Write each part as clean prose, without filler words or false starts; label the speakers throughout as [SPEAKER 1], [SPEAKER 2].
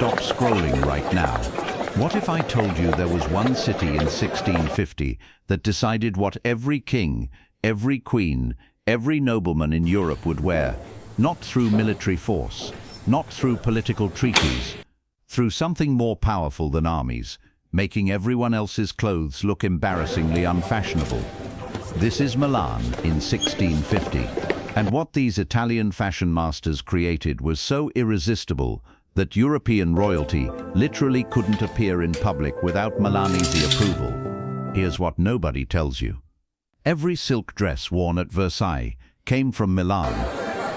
[SPEAKER 1] stop scrolling right now. What if I told you there was one city in 1650 that decided what every king, every queen, every nobleman in Europe would wear, not through military force, not through political treaties, through something more powerful than armies, making everyone else's clothes look embarrassingly unfashionable? This is Milan in 1650, and what these Italian fashion masters created was so irresistible that European royalty literally couldn't appear in public without Milanese approval. Here's what nobody tells you. Every silk dress worn at Versailles came from Milan.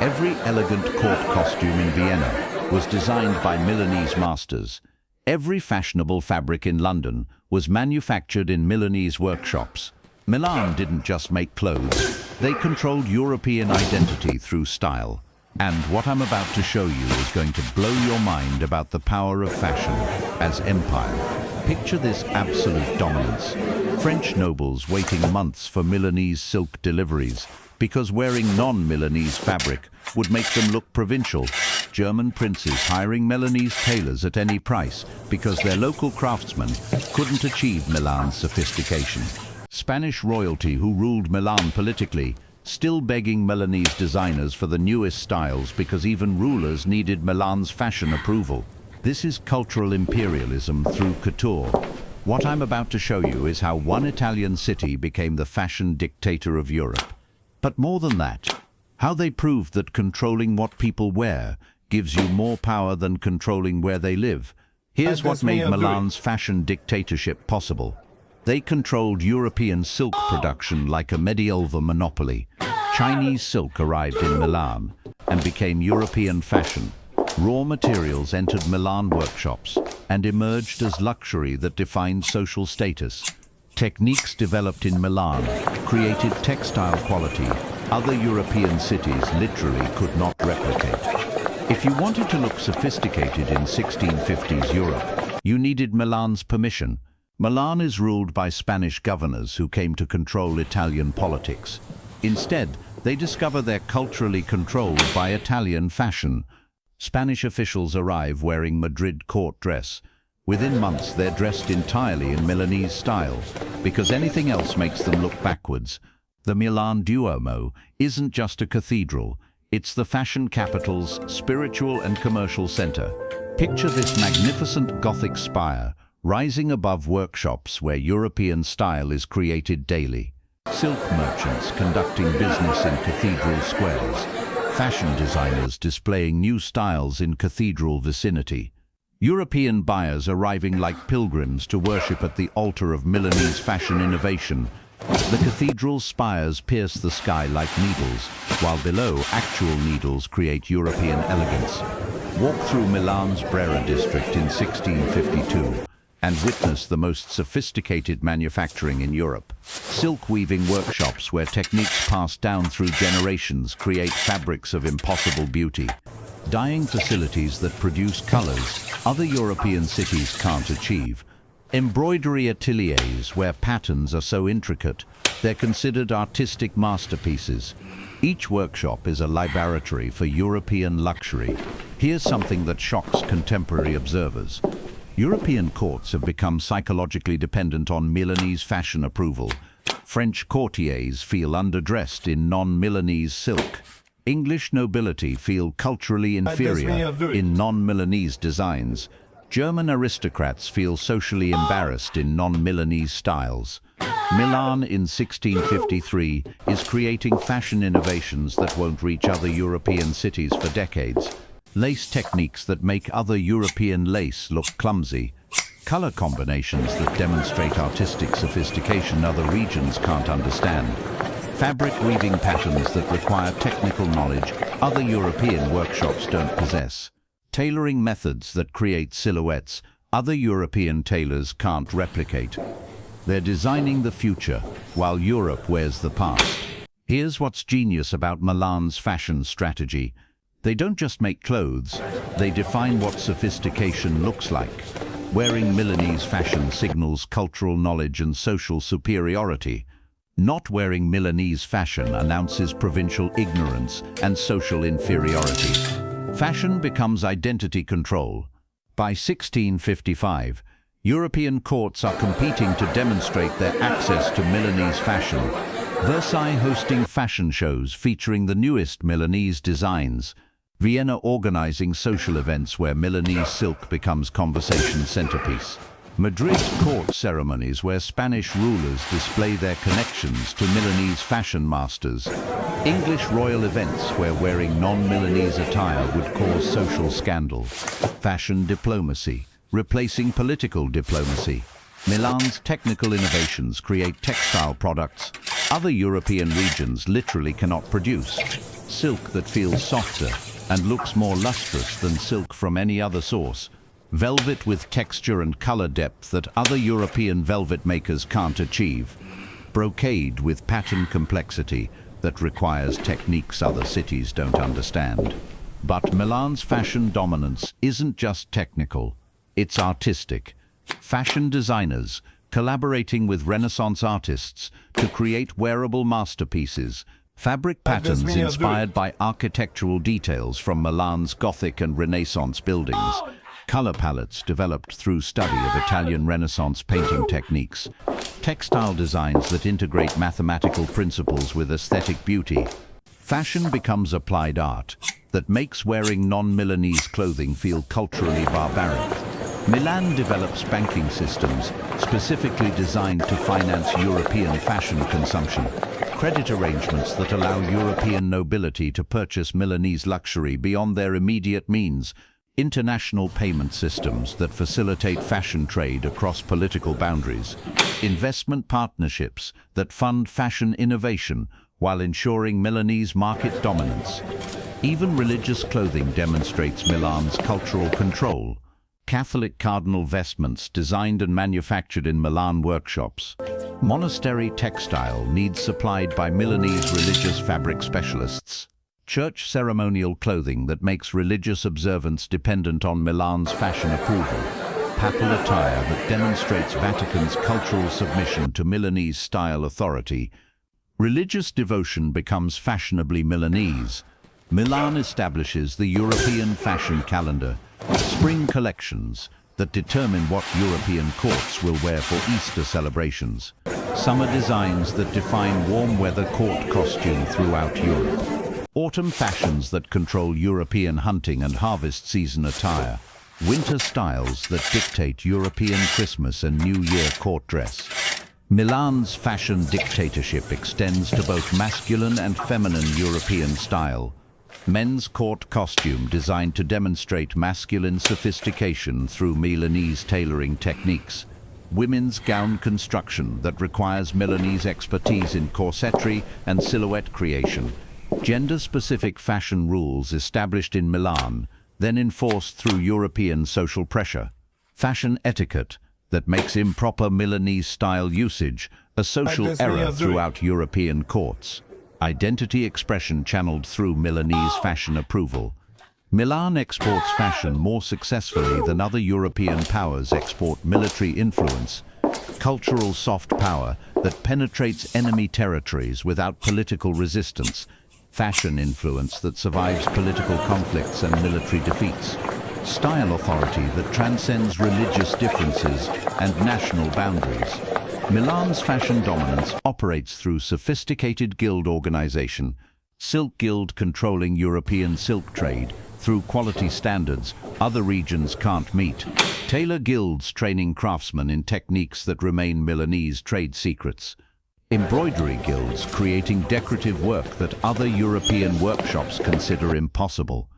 [SPEAKER 1] Every elegant court costume in Vienna was designed by Milanese masters. Every fashionable fabric in London was manufactured in Milanese workshops. Milan didn't just make clothes, they controlled European identity through style. And what I'm about to show you is going to blow your mind about the power of fashion as empire. Picture this absolute dominance. French nobles waiting months for Milanese silk deliveries because wearing non-Milanese fabric would make them look provincial. German princes hiring Milanese tailors at any price because their local craftsmen couldn't achieve Milan's sophistication. Spanish royalty who ruled Milan politically, still begging Milanese designers for the newest styles because even rulers needed Milan's fashion approval. This is cultural imperialism through couture. What I'm about to show you is how one Italian city became the fashion dictator of Europe. But more than that, how they proved that controlling what people wear gives you more power than controlling where they live. Here's what made Milan's fashion dictatorship possible. They controlled European silk production like a medieval monopoly. Chinese silk arrived in Milan and became European fashion. Raw materials entered Milan workshops and emerged as luxury that defined social status. Techniques developed in Milan created textile quality other European cities literally could not replicate. If you wanted to look sophisticated in 1650s Europe, you needed Milan's permission. Milan is ruled by Spanish governors who came to control Italian politics. Instead, they discover they're culturally controlled by Italian fashion. Spanish officials arrive wearing Madrid court dress. Within months, they're dressed entirely in Milanese style, because anything else makes them look backwards. The Milan Duomo isn't just a cathedral, it's the fashion capital's spiritual and commercial center. Picture this magnificent Gothic spire, rising above workshops where European style is created daily. Silk merchants conducting business in cathedral squares. Fashion designers displaying new styles in cathedral vicinity. European buyers arriving like pilgrims to worship at the altar of Milanese fashion innovation. The cathedral spires pierce the sky like needles, while below actual needles create European elegance. Walk through Milan's Brera district in 1652. And witness the most sophisticated manufacturing in Europe. Silk weaving workshops where techniques passed down through generations create fabrics of impossible beauty. Dyeing facilities that produce colors other European cities can't achieve. Embroidery ateliers where patterns are so intricate they're considered artistic masterpieces. Each workshop is a laboratory for European luxury. Here's something that shocks contemporary observers. European courts have become psychologically dependent on Milanese fashion approval. French courtiers feel underdressed in non-Milanese silk. English nobility feel culturally inferior in non-Milanese designs. German aristocrats feel socially embarrassed in non-Milanese styles. Milan in 1653 is creating fashion innovations that won't reach other European cities for decades. Lace techniques that make other European lace look clumsy. Color combinations that demonstrate artistic sophistication other regions can't understand. Fabric weaving patterns that require technical knowledge other European workshops don't possess. Tailoring methods that create silhouettes other European tailors can't replicate. They're designing the future while Europe wears the past. Here's what's genius about Milan's fashion strategy. They don't just make clothes, they define what sophistication looks like. Wearing Milanese fashion signals cultural knowledge and social superiority. Not wearing Milanese fashion announces provincial ignorance and social inferiority. Fashion becomes identity control. By 1655, European courts are competing to demonstrate their access to Milanese fashion, Versailles hosting fashion shows featuring the newest Milanese designs, Vienna organizing social events where Milanese silk becomes conversation centerpiece, Madrid court ceremonies where Spanish rulers display their connections to Milanese fashion masters, English royal events where wearing non-Milanese attire would cause social scandal, fashion diplomacy, replacing political diplomacy. Milan's technical innovations create textile products other European regions literally cannot produce. Silk that feels softer and looks more lustrous than silk from any other source. Velvet with texture and color depth that other European velvet makers can't achieve. Brocade with pattern complexity that requires techniques other cities don't understand. But Milan's fashion dominance isn't just technical, it's artistic. Fashion designers collaborating with Renaissance artists to create wearable masterpieces, fabric patterns inspired by architectural details from Milan's Gothic and Renaissance buildings, color palettes developed through study of Italian Renaissance painting techniques, textile designs that integrate mathematical principles with aesthetic beauty. Fashion becomes applied art that makes wearing non-Milanese clothing feel culturally barbaric. Milan develops banking systems specifically designed to finance European fashion consumption, credit arrangements that allow European nobility to purchase Milanese luxury beyond their immediate means, international payment systems that facilitate fashion trade across political boundaries, investment partnerships that fund fashion innovation while ensuring Milanese market dominance. Even religious clothing demonstrates Milan's cultural control. Catholic cardinal vestments designed and manufactured in Milan workshops. Monastery textile needs supplied by Milanese religious fabric specialists. Church ceremonial clothing that makes religious observance dependent on Milan's fashion approval. Papal attire that demonstrates Vatican's cultural submission to Milanese style authority. Religious devotion becomes fashionably Milanese. Milan establishes the European fashion calendar, spring collections that determine what European courts will wear for Easter celebrations, summer designs that define warm weather court costume throughout Europe, autumn fashions that control European hunting and harvest season attire, winter styles that dictate European Christmas and New Year court dress. Milan's fashion dictatorship extends to both masculine and feminine European style. Men's court costume designed to demonstrate masculine sophistication through Milanese tailoring techniques. Women's gown construction that requires Milanese expertise in corsetry and silhouette creation. Gender-specific fashion rules established in Milan, then enforced through European social pressure. Fashion etiquette that makes improper Milanese style usage a social error throughout European courts. Identity expression channeled through Milanese fashion approval. Milan exports fashion more successfully than other European powers export military influence, cultural soft power that penetrates enemy territories without political resistance, fashion influence that survives political conflicts and military defeats, style authority that transcends religious differences and national boundaries. Milan's fashion dominance operates through sophisticated guild organization, Silk Guild controlling European silk trade through quality standards other regions can't meet, tailor guilds training craftsmen in techniques that remain Milanese trade secrets, embroidery guilds creating decorative work that other European workshops consider impossible,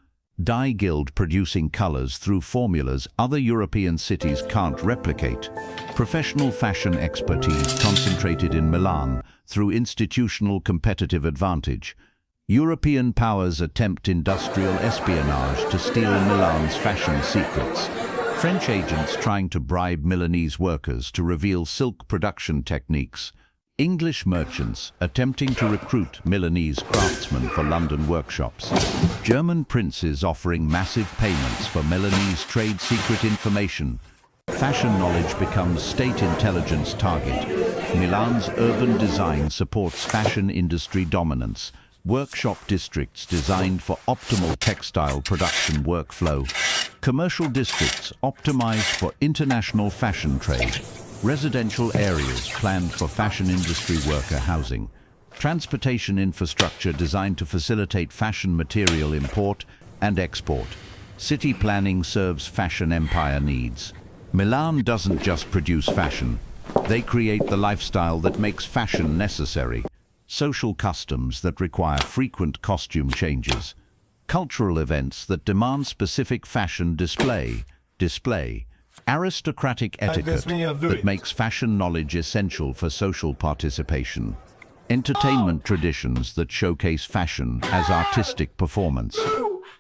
[SPEAKER 1] dye guild producing colors through formulas other European cities can't replicate, professional fashion expertise concentrated in Milan through institutional competitive advantage. European powers attempt industrial espionage to steal Milan's fashion secrets. French agents trying to bribe Milanese workers to reveal silk production techniques. English merchants attempting to recruit Milanese craftsmen for London workshops. German princes offering massive payments for Milanese trade secret information. Fashion knowledge becomes state intelligence target. Milan's urban design supports fashion industry dominance. workshop districts designed for optimal textile production workflow, commercial districts optimized for international fashion trade, residential areas planned for fashion industry worker housing, transportation infrastructure designed to facilitate fashion material import and export. City planning serves fashion empire needs. Milan doesn't just produce fashion, they create the lifestyle that makes fashion necessary, social customs that require frequent costume changes, cultural events that demand specific fashion display, aristocratic etiquette that makes fashion knowledge essential for social participation, entertainment traditions that showcase fashion as artistic performance.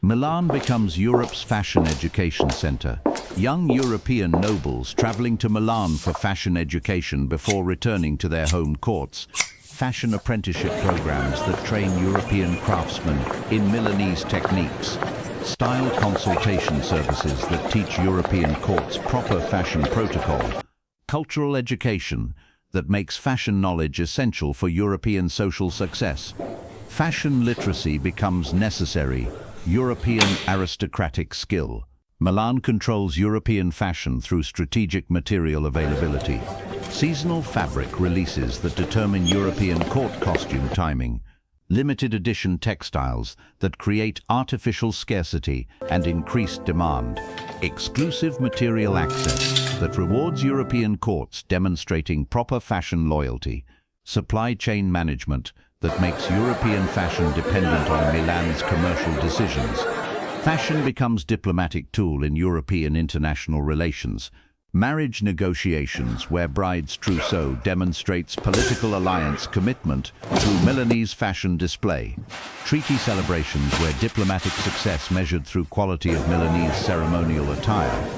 [SPEAKER 1] Milan becomes Europe's fashion education center. Young European nobles traveling to Milan for fashion education before returning to their home courts. Fashion apprenticeship programs that train European craftsmen in Milanese techniques. Style consultation services that teach European courts proper fashion protocol. Cultural education that makes fashion knowledge essential for European social success. Fashion literacy becomes necessary, European aristocratic skill. Milan controls European fashion through strategic material availability. Seasonal fabric releases that determine European court costume timing. Limited edition textiles that create artificial scarcity and increased demand. Exclusive material access that rewards European courts demonstrating proper fashion loyalty. Supply chain management that makes European fashion dependent on Milan's commercial decisions. Fashion becomes diplomatic tool in European international relations. Marriage negotiations where bride's trousseau demonstrates political alliance commitment through Milanese fashion display. Treaty celebrations where diplomatic success measured through quality of Milanese ceremonial attire.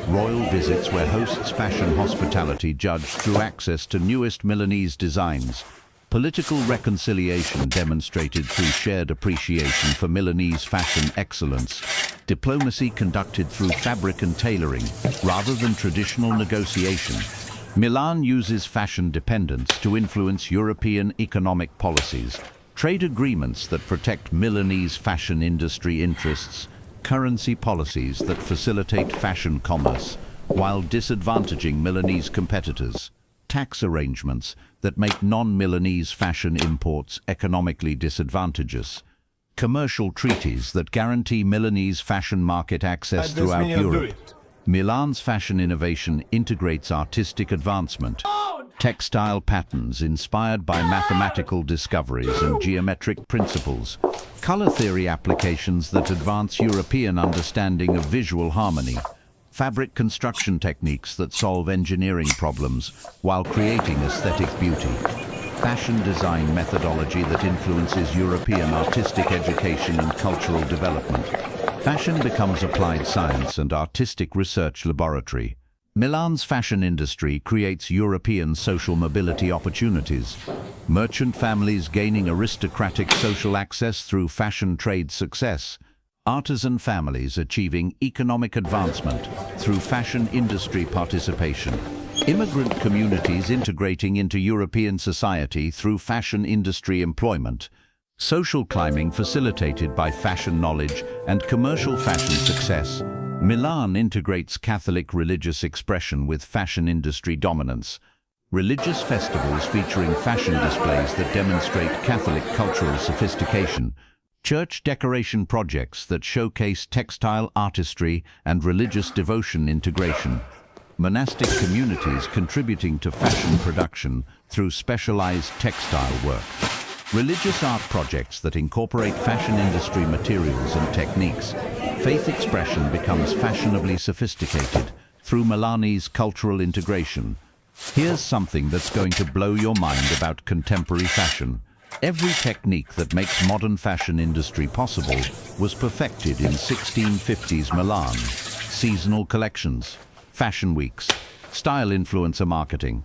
[SPEAKER 1] Royal visits where hosts' fashion hospitality judged through access to newest Milanese designs. Political reconciliation demonstrated through shared appreciation for Milanese fashion excellence. Diplomacy conducted through fabric and tailoring, rather than traditional negotiation. Milan uses fashion dependence to influence European economic policies. Trade agreements that protect Milanese fashion industry interests. Currency policies that facilitate fashion commerce, while disadvantaging Milanese competitors. Tax arrangements that make non-Milanese fashion imports economically disadvantageous. Commercial treaties that guarantee Milanese fashion market access throughout Europe. Milan's fashion innovation integrates artistic advancement. Textile patterns inspired by mathematical discoveries and geometric principles. Color theory applications that advance European understanding of visual harmony. Fabric construction techniques that solve engineering problems while creating aesthetic beauty. Fashion design methodology that influences European artistic education and cultural development. Fashion becomes applied science and artistic research laboratory. Milan's fashion industry creates European social mobility opportunities. Merchant families gaining aristocratic social access through fashion trade success. Artisan families achieving economic advancement through fashion industry participation. Immigrant communities integrating into European society through fashion industry employment. Social climbing facilitated by fashion knowledge and commercial fashion success. Milan integrates Catholic religious expression with fashion industry dominance. Religious festivals featuring fashion displays that demonstrate Catholic cultural sophistication. Church decoration projects that showcase textile artistry and religious devotion integration. Monastic communities contributing to fashion production through specialized textile work. Religious art projects that incorporate fashion industry materials and techniques. Faith expression becomes fashionably sophisticated through Milanese cultural integration. Here's something that's going to blow your mind about contemporary fashion. Every technique that makes modern fashion industry possible was perfected in 1650s Milan. Seasonal collections, fashion weeks, style influencer marketing,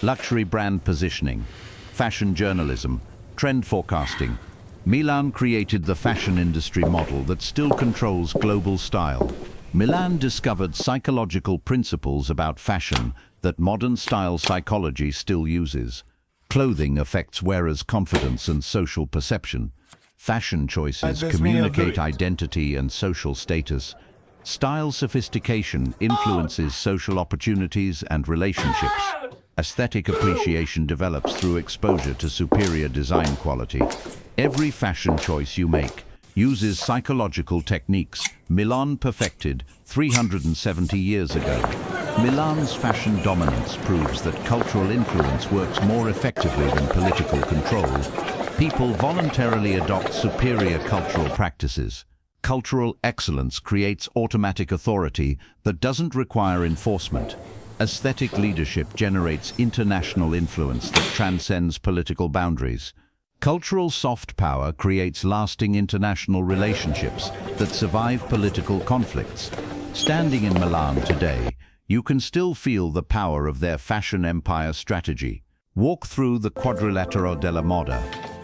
[SPEAKER 1] luxury brand positioning, fashion journalism, trend forecasting. Milan created the fashion industry model that still controls global style. Milan discovered psychological principles about fashion that modern style psychology still uses. Clothing affects wearers' confidence and social perception. Fashion choices communicate identity and social status. Style sophistication influences social opportunities and relationships. Aesthetic appreciation develops through exposure to superior design quality. Every fashion choice you make uses psychological techniques Milan perfected 370 years ago. Milan's fashion dominance proves that cultural influence works more effectively than political control. People voluntarily adopt superior cultural practices. Cultural excellence creates automatic authority that doesn't require enforcement. Aesthetic leadership generates international influence that transcends political boundaries. Cultural soft power creates lasting international relationships that survive political conflicts. Standing in Milan today, you can still feel the power of their fashion empire strategy. Walk through the Quadrilatero della Moda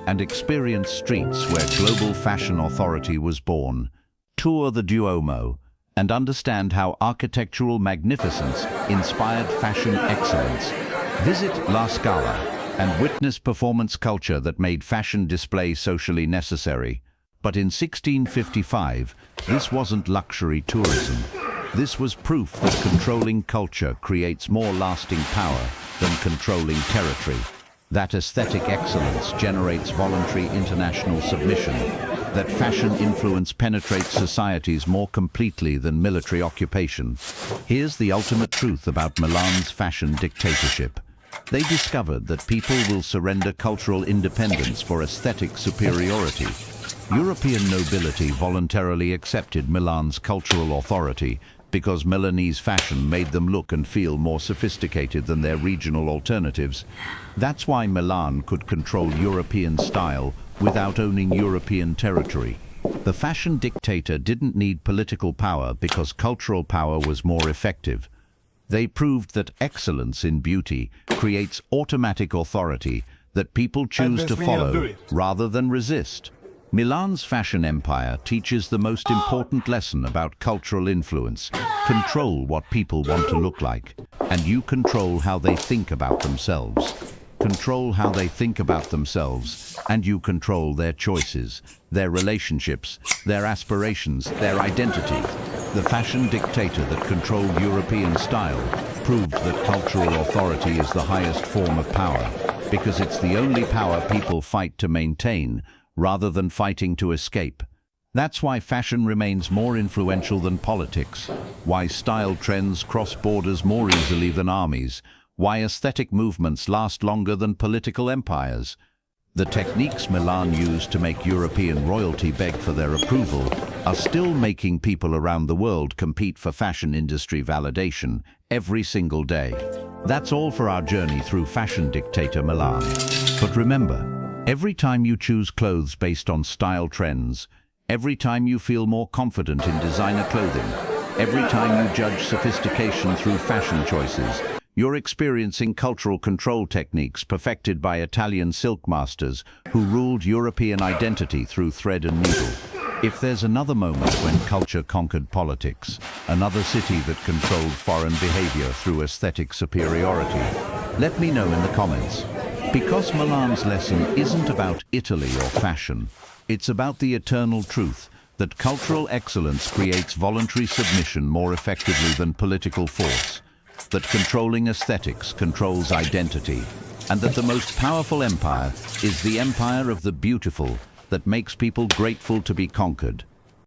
[SPEAKER 1] and experience streets where global fashion authority was born. Tour the Duomo and understand how architectural magnificence inspired fashion excellence. Visit La Scala and witness performance culture that made fashion display socially necessary. But in 1655, this wasn't luxury tourism. This was proof that controlling culture creates more lasting power than controlling territory. That aesthetic excellence generates voluntary international submission. That fashion influence penetrates societies more completely than military occupation. Here's the ultimate truth about Milan's fashion dictatorship. They discovered that people will surrender cultural independence for aesthetic superiority. European nobility voluntarily accepted Milan's cultural authority because Milanese fashion made them look and feel more sophisticated than their regional alternatives. That's why Milan could control European style without owning European territory. The fashion dictator didn't need political power because cultural power was more effective. They proved that excellence in beauty creates automatic authority that people choose to follow rather than resist. Milan's fashion empire teaches the most important lesson about cultural influence. Control what people want to look like, and you control how they think about themselves. Control how they think about themselves, and you control their choices, their relationships, their aspirations, their identity. The fashion dictator that controlled European style proved that cultural authority is the highest form of power, because it's the only power people fight to maintain, rather than fighting to escape. That's why fashion remains more influential than politics, why style trends cross borders more easily than armies, why aesthetic movements last longer than political empires. The techniques Milan used to make European royalty beg for their approval are still making people around the world compete for fashion industry validation every single day. That's all for our journey through fashion dictator Milan. But remember, every time you choose clothes based on style trends, every time you feel more confident in designer clothing, every time you judge sophistication through fashion choices, you're experiencing cultural control techniques perfected by Italian silk masters who ruled European identity through thread and needle. If there's another moment when culture conquered politics, another city that controlled foreign behavior through aesthetic superiority, let me know in the comments. Because Milan's lesson isn't about Italy or fashion, it's about the eternal truth that cultural excellence creates voluntary submission more effectively than political force, that controlling aesthetics controls identity, and that the most powerful empire is the empire of the beautiful that makes people grateful to be conquered.